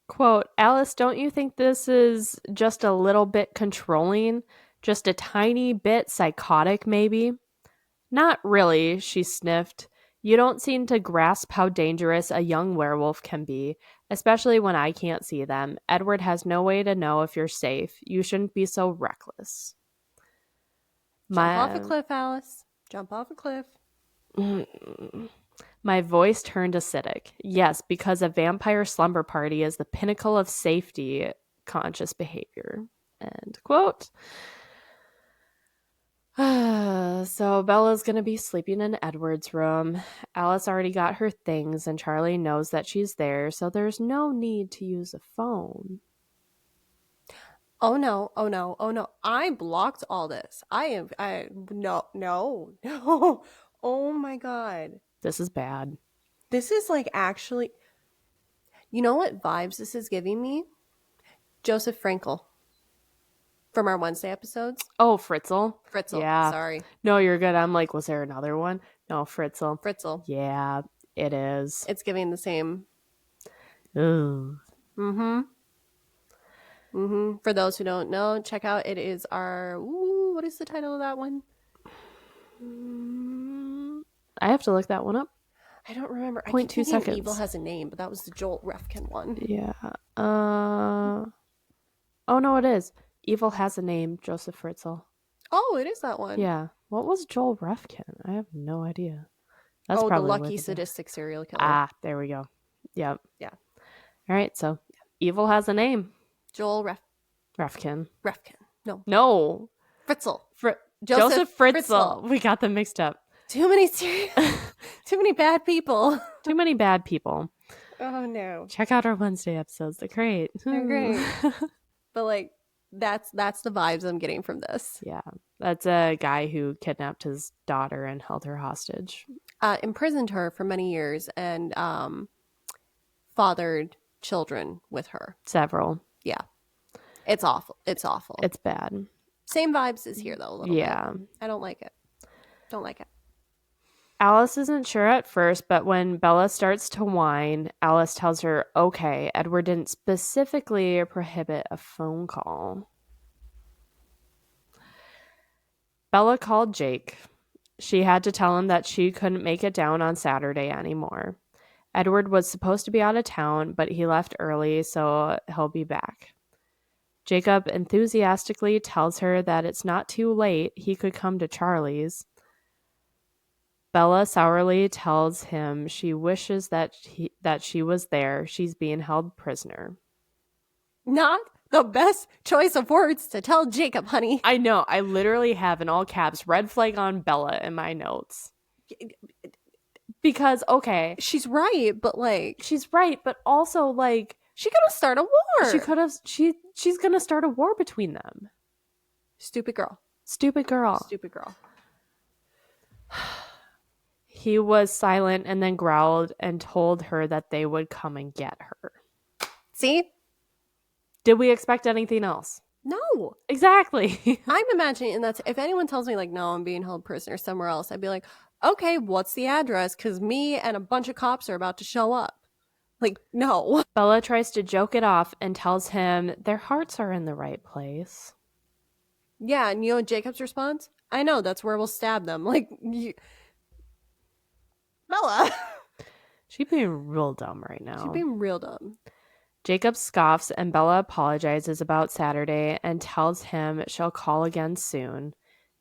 Speaker 1: Quote, Alice, don't you think this is just a little bit controlling? Just a tiny bit psychotic, maybe? Not really, she sniffed. You don't seem to grasp how dangerous a young werewolf can be, especially when I can't see them. Edward has no way to know if you're safe. You shouldn't be so reckless.
Speaker 2: Jump off a cliff, Alice. Jump off a cliff.
Speaker 1: My voice turned acidic. Yes, because a vampire slumber party is the pinnacle of safety conscious behavior. End quote. So Bella's going to be sleeping in Edward's room. Alice already got her things, and Charlie knows that she's there, so there's no need to use a phone.
Speaker 2: Oh no. I blocked all this. No. Oh my God.
Speaker 1: This is bad.
Speaker 2: This is like actually, you know what vibes this is giving me? Joseph Frankel from our Wednesday episodes.
Speaker 1: Oh, Fritzl.
Speaker 2: Yeah. Sorry.
Speaker 1: No, you're good. I'm like, was there another one? No,
Speaker 2: Fritzl.
Speaker 1: Yeah, it is.
Speaker 2: It's giving the same.
Speaker 1: Ooh.
Speaker 2: For those who don't know, check out. It is our. What is the title of that one?
Speaker 1: I have to look that one up.
Speaker 2: I don't remember.
Speaker 1: 0.2 seconds.
Speaker 2: Evil Has a Name, but that was the Joel Refkin one.
Speaker 1: Yeah. Oh no, it is. Evil Has a Name, Joseph Fritzl.
Speaker 2: Oh, it is that one.
Speaker 1: Yeah. What was Joel Refkin? I have no idea.
Speaker 2: That's probably the lucky sadistic serial killer.
Speaker 1: Ah, there we go. Yep.
Speaker 2: Yeah.
Speaker 1: All right, so Evil Has a Name.
Speaker 2: Joel
Speaker 1: Refkin.
Speaker 2: No. Fritzl.
Speaker 1: Joseph Fritzl. We got them mixed up.
Speaker 2: Too many bad people.
Speaker 1: Too many bad people.
Speaker 2: Oh no.
Speaker 1: Check out our Wednesday episodes. They're great.
Speaker 2: They're great. But like that's the vibes I'm getting from this.
Speaker 1: Yeah. That's a guy who kidnapped his daughter and held her hostage.
Speaker 2: Imprisoned her for many years and fathered children with her.
Speaker 1: Several.
Speaker 2: Yeah. It's awful. It's
Speaker 1: bad.
Speaker 2: Same vibes as here though, a little bit. I don't like it.
Speaker 1: Alice isn't sure at first, but when Bella starts to whine, Alice tells her, okay, Edward didn't specifically prohibit a phone call. Bella called Jake. She had to tell him that she couldn't make it down on Saturday anymore. Edward was supposed to be out of town, but he left early, so he'll be back. Jacob enthusiastically tells her that it's not too late, he could come to Charlie's. Bella sourly tells him she wishes that she was there. She's being held prisoner.
Speaker 2: Not the best choice of words to tell Jacob, honey.
Speaker 1: I know. I literally have in all caps red flag on Bella in my notes. Because, okay.
Speaker 2: She's right, but
Speaker 1: she's right, but also
Speaker 2: she could have started a war.
Speaker 1: She could have she's gonna start a war between them.
Speaker 2: Stupid girl.
Speaker 1: Stupid girl.
Speaker 2: Stupid girl.
Speaker 1: He was silent and then growled and told her that they would come and get her.
Speaker 2: See?
Speaker 1: Did we expect anything else?
Speaker 2: No.
Speaker 1: Exactly.
Speaker 2: I'm imagining, and that's, if anyone tells me no, I'm being held prisoner somewhere else, I'd be like, okay, what's the address? Because me and a bunch of cops are about to show up. No.
Speaker 1: Bella tries to joke it off and tells him their hearts are in the right place.
Speaker 2: Yeah, and you know Jacob's response? I know, that's where we'll stab them. Bella.
Speaker 1: She's being real dumb right now.
Speaker 2: She's being real dumb.
Speaker 1: Jacob scoffs and Bella apologizes about Saturday and tells him she'll call again soon.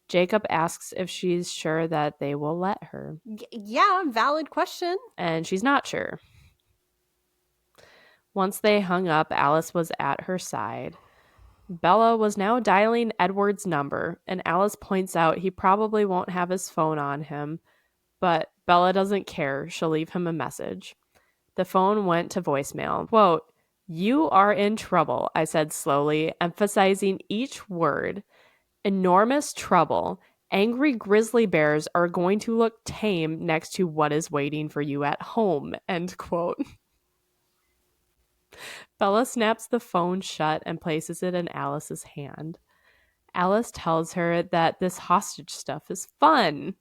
Speaker 1: Jacob asks if she's sure that they will let her.
Speaker 2: Yeah, valid question.
Speaker 1: And she's not sure. Once they hung up, Alice was at her side. Bella was now dialing Edward's number, and Alice points out he probably won't have his phone on him, but Bella doesn't care. She'll leave him a message. The phone went to voicemail. Quote, "You are in trouble," I said slowly, emphasizing each word. "Enormous trouble. Angry grizzly bears are going to look tame next to what is waiting for you at home." End quote. Bella snaps the phone shut and places it in Alice's hand. Alice tells her that this hostage stuff is fun.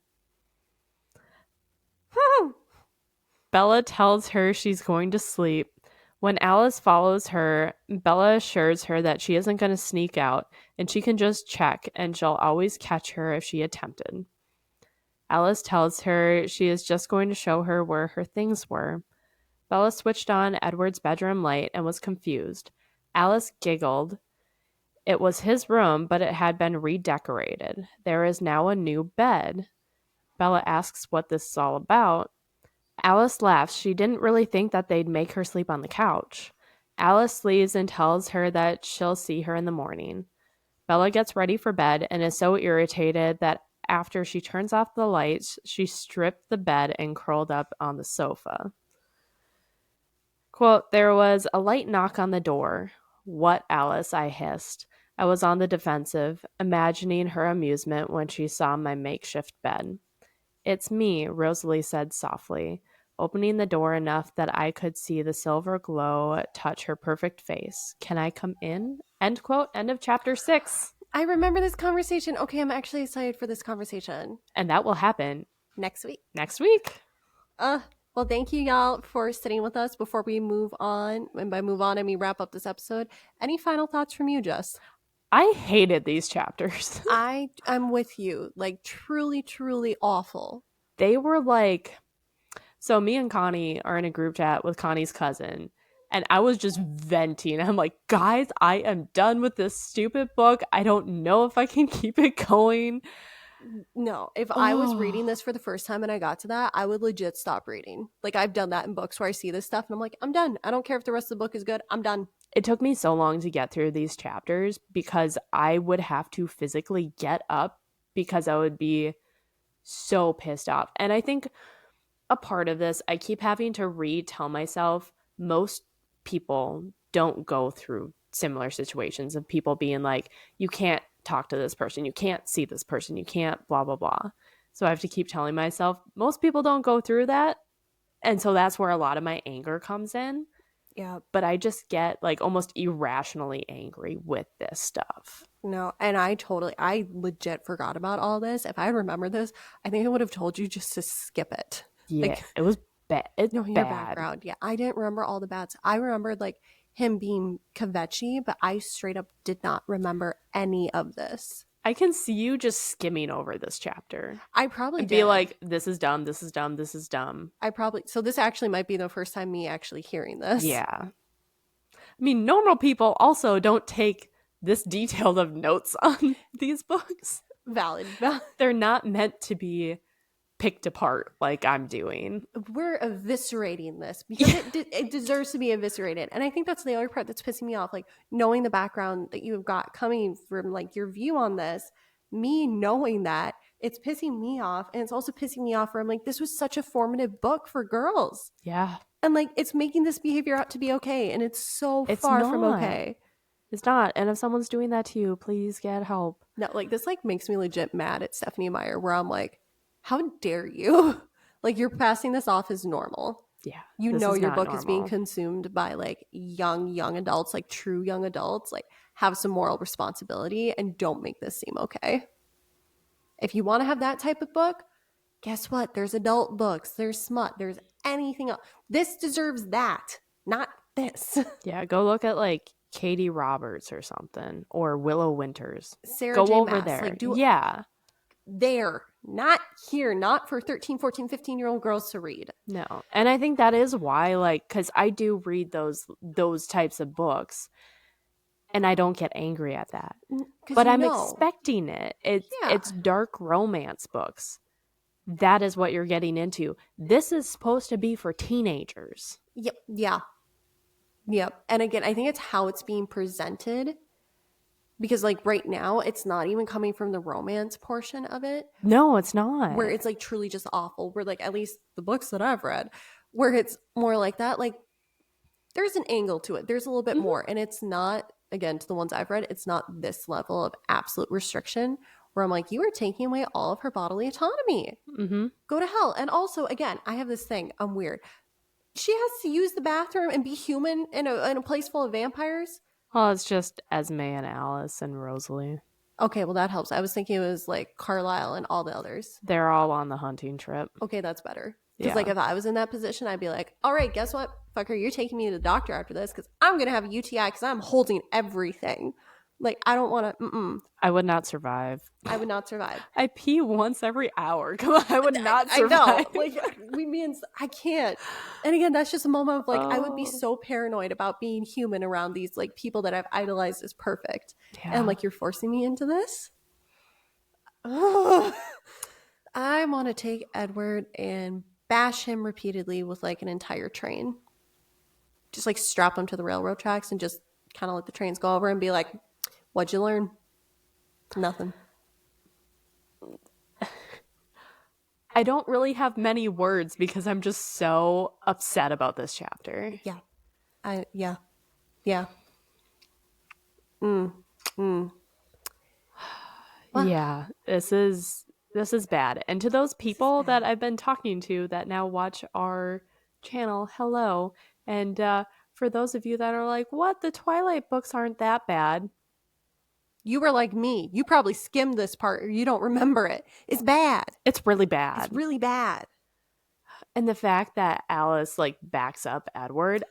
Speaker 1: Bella tells her she's going to sleep. When Alice follows her, Bella assures her that she isn't going to sneak out and she can just check and she'll always catch her if she attempted. Alice tells her she is just going to show her where her things were. Bella switched on Edward's bedroom light and was confused. Alice giggled. It was his room, but it had been redecorated. There is now a new bed. Bella asks what this is all about. Alice laughs. She didn't really think that they'd make her sleep on the couch. Alice leaves and tells her that she'll see her in the morning. Bella gets ready for bed and is so irritated that after she turns off the lights, she stripped the bed and curled up on the sofa. Quote, "There was a light knock on the door." "What, Alice?" I hissed. I was on the defensive, imagining her amusement when she saw my makeshift bed. "It's me," Rosalie said softly, opening the door enough that I could see the silver glow touch her perfect face. "Can I come in?" End quote. End of chapter 6.
Speaker 2: I remember this conversation. Okay, I'm actually excited for this conversation.
Speaker 1: And that will happen
Speaker 2: next week. Well, thank you, y'all, for sitting with us before we move on. And by move on, I mean wrap up this episode. Any final thoughts from you, Jess?
Speaker 1: I hated these chapters.
Speaker 2: I'm with you. Truly, truly awful.
Speaker 1: They were so me and Connie are in a group chat with Connie's cousin, and I was just venting. I'm like, guys, I am done with this stupid book. I don't know if I can keep it going.
Speaker 2: No, if I was reading this for the first time and I got to that, I would legit stop reading. I've done that in books where I see this stuff and I'm like, I'm done. I don't care if the rest of the book is good. I'm done.
Speaker 1: It took me so long to get through these chapters because I would have to physically get up because I would be so pissed off. And I think a part of this, I keep having to retell myself, most people don't go through similar situations of people being like, you can't talk to this person, you can't see this person, you can't blah blah blah. So I have to keep telling myself most people don't go through that, and so that's where a lot of my anger comes in.
Speaker 2: Yeah.
Speaker 1: but I just get like almost irrationally angry with this stuff.
Speaker 2: No, and I legit forgot about all this. If I remembered this, I think I would have told you just to skip it.
Speaker 1: Yeah,
Speaker 2: Like,
Speaker 1: it was bad. It's
Speaker 2: no, your
Speaker 1: bad.
Speaker 2: background. Yeah, I didn't remember all the bads. I remembered like him being kvetchy, but I straight up did not remember any of this.
Speaker 1: I can see you just skimming over this chapter
Speaker 2: I probably
Speaker 1: and
Speaker 2: did.
Speaker 1: be like, this is dumb, this is dumb, this is dumb.
Speaker 2: So this actually might be the first time me actually hearing this.
Speaker 1: Yeah. I mean, normal people also don't take this detailed of notes on these books.
Speaker 2: Valid.
Speaker 1: They're not meant to be picked apart like I'm doing.
Speaker 2: We're eviscerating this because it deserves to be eviscerated. And I think that's the other part that's pissing me off. Like, knowing the background that you've got coming from like your view on this, me knowing that, it's pissing me off. And it's also pissing me off where I'm like, this was such a formative book for girls.
Speaker 1: Yeah.
Speaker 2: And like, it's making this behavior out to be okay. And it's so far from okay.
Speaker 1: It's not. And if someone's doing that to you, please get help.
Speaker 2: No, like this like makes me legit mad at Stephanie Meyer, where I'm like, how dare you? Like, you're passing this off as normal.
Speaker 1: Yeah.
Speaker 2: You know your book
Speaker 1: normal.
Speaker 2: is being consumed by like young adults, like true young adults. Like, have some moral responsibility and don't make this seem okay. If you want to have that type of book, guess what? There's adult books, there's smut, there's anything else. This deserves that, not this.
Speaker 1: Yeah, go look at like Katie Roberts or something, or Willow Winters.
Speaker 2: Sarah
Speaker 1: go
Speaker 2: J.
Speaker 1: over
Speaker 2: Maas,
Speaker 1: there.
Speaker 2: like,
Speaker 1: Yeah.
Speaker 2: There, not here, not for 13, 14, 15-year-old girls to read.
Speaker 1: No. And I think that is why, like, because I do read those types of books and I don't get angry at that. But I'm expecting it. It's dark romance books. That is what you're getting into. This is supposed to be for teenagers.
Speaker 2: Yep. Yeah. Yep. And again, I think it's how it's being presented. Because like right now, it's not even coming from the romance portion of it.
Speaker 1: No, it's not.
Speaker 2: Where it's like truly just awful. Where like, at least the books that I've read, where it's more like that, like there's an angle to it. There's a little bit more. And it's not, again, to the ones I've read, it's not this level of absolute restriction where I'm like, you are taking away all of her bodily autonomy.
Speaker 1: Mm-hmm.
Speaker 2: Go to hell. And also, again, I have this thing. I'm weird. She has to use the bathroom and be human in a place full of vampires.
Speaker 1: Well, it's just Esme and Alice and Rosalie.
Speaker 2: Okay, well, that helps. I was thinking it was like Carlisle and all the others.
Speaker 1: They're all on the hunting trip.
Speaker 2: Okay, that's better. Because like if I was in that position, I'd be like, all right, guess what, fucker, you're taking me to the doctor after this because I'm going to have a UTI because I'm holding everything. Like, I don't want to,
Speaker 1: I would not survive.
Speaker 2: I would not survive.
Speaker 1: I pee once every hour. Come on, I would not survive.
Speaker 2: I know. Like, I can't. And again, that's just a moment of like, I would be so paranoid about being human around these like people that I've idolized as perfect. Yeah. And like, you're forcing me into this? Oh, I want to take Edward and bash him repeatedly with like an entire train. Just like strap him to the railroad tracks and just kind of let the trains go over and be like, what'd you learn? Nothing.
Speaker 1: I don't really have many words because I'm just so upset about this chapter.
Speaker 2: Yeah. Yeah. Yeah.
Speaker 1: Yeah, this is bad. And to those people that I've been talking to that now watch our channel, hello. And for those of you that are like, what? The Twilight books aren't that bad.
Speaker 2: You were like me. You probably skimmed this part or you don't remember it. It's bad.
Speaker 1: It's really bad.
Speaker 2: It's really bad.
Speaker 1: And the fact that Alice like backs up Edward,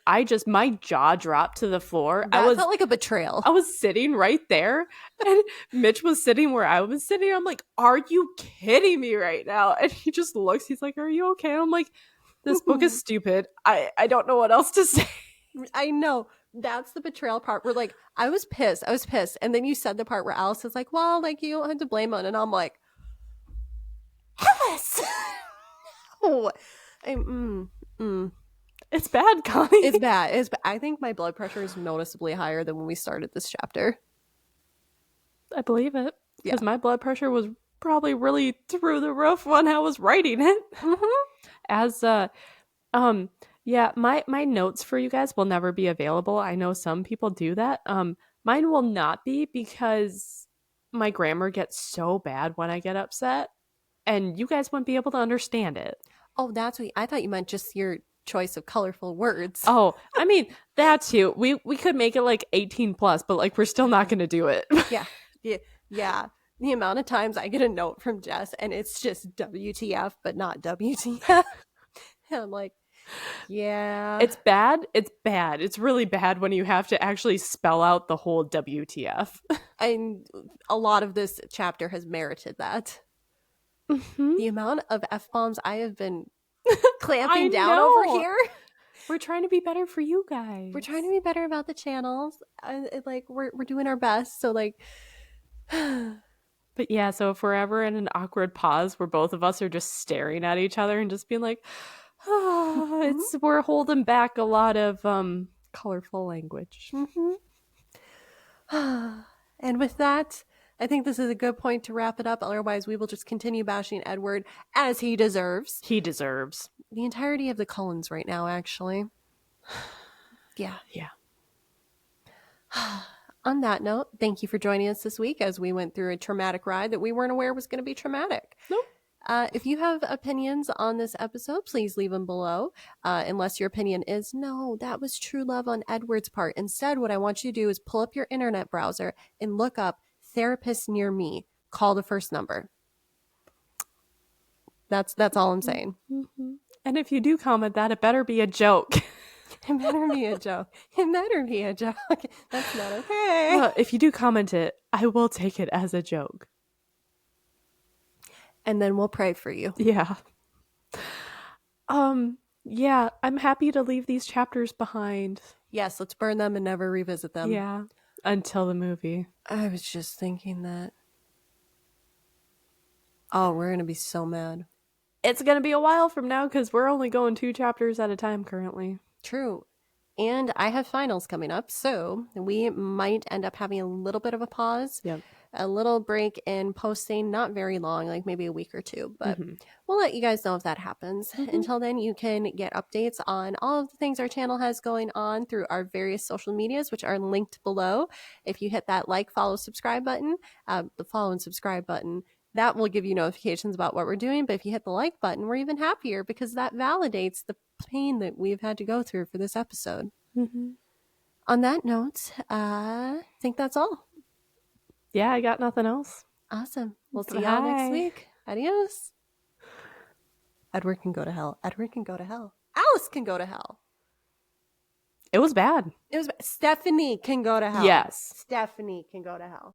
Speaker 1: my jaw dropped to the floor.
Speaker 2: That felt like a betrayal.
Speaker 1: I was sitting right there and Mitch was sitting where I was sitting. I'm like, are you kidding me right now? And he just looks, he's like, are you okay? I'm like, this book is stupid. I don't know what else to say.
Speaker 2: I know. That's the betrayal part where like, I was pissed. And then you said the part where Alice is like, well, like you don't have to blame him. And I'm like, Alice! No.
Speaker 1: It's bad, Connie.
Speaker 2: It's bad. I think my blood pressure is noticeably higher than when we started this chapter.
Speaker 1: I believe it. Because my blood pressure was probably really through the roof when I was writing it. As my notes for you guys will never be available. I know some people do that. Mine will not be because my grammar gets so bad when I get upset and you guys wouldn't be able to understand it.
Speaker 2: Oh, that's what I thought you meant, just your choice of colorful words.
Speaker 1: Oh, I mean, that too. We could make it like 18 plus, but like we're still not going to do it.
Speaker 2: Yeah. The amount of times I get a note from Jess and it's just WTF, but not WTF. And I'm like, yeah.
Speaker 1: It's bad. It's bad. It's really bad when you have to actually spell out the whole WTF.
Speaker 2: And a lot of this chapter has merited that.
Speaker 1: Mm-hmm.
Speaker 2: The amount of F-bombs I have been clamping down over here.
Speaker 1: We're trying to be better for you guys.
Speaker 2: We're trying to be better about the channels. Like we're doing our best. So like,
Speaker 1: but yeah. So if we're ever in an awkward pause where both of us are just staring at each other and just being like, oh, we're holding back a lot of colorful language.
Speaker 2: And with that, I think this is a good point to wrap it up. Otherwise, we will just continue bashing Edward as he deserves.
Speaker 1: He deserves
Speaker 2: The entirety of the Cullens right now, actually. Yeah. On that note, thank you for joining us this week as we went through a traumatic ride that we weren't aware was going to be traumatic.
Speaker 1: Nope.
Speaker 2: If you have opinions on this episode, please leave them below. Unless your opinion is, no, that was true love on Edward's part. Instead, what I want you to do is pull up your internet browser and look up therapist near me. Call the first number. That's all I'm saying.
Speaker 1: Mm-hmm. And if you do comment that, it better be a joke.
Speaker 2: It better be a joke. It better be a joke. That's not okay.
Speaker 1: If you do comment it, I will take it as a joke.
Speaker 2: And then we'll pray for you.
Speaker 1: Yeah. Yeah, I'm happy to leave these chapters behind.
Speaker 2: Yes, let's burn them and never revisit them.
Speaker 1: Yeah, until the movie.
Speaker 2: I was just thinking that. Oh, we're going to be so mad.
Speaker 1: It's going to be a while from now because we're only going 2 chapters at a time currently.
Speaker 2: True. And I have finals coming up, so we might end up having a little bit of a pause.
Speaker 1: Yep.
Speaker 2: A little break in posting, not very long, like maybe a week or two, but we'll let you guys know if that happens. Until then, you can get updates on all of the things our channel has going on through our various social medias, which are linked below. If you hit that like, follow, subscribe button, the follow and subscribe button, that will give you notifications about what we're doing. But if you hit the like button, we're even happier because that validates the pain that we've had to go through for this episode. On that note, I think that's all.
Speaker 1: Yeah, I got nothing else.
Speaker 2: Awesome. We'll see y'all next week. Adios. Edward can go to hell. Edward can go to hell. Alice can go to hell.
Speaker 1: It was bad.
Speaker 2: Stephanie can go to hell.
Speaker 1: Yes.
Speaker 2: Stephanie can go to hell.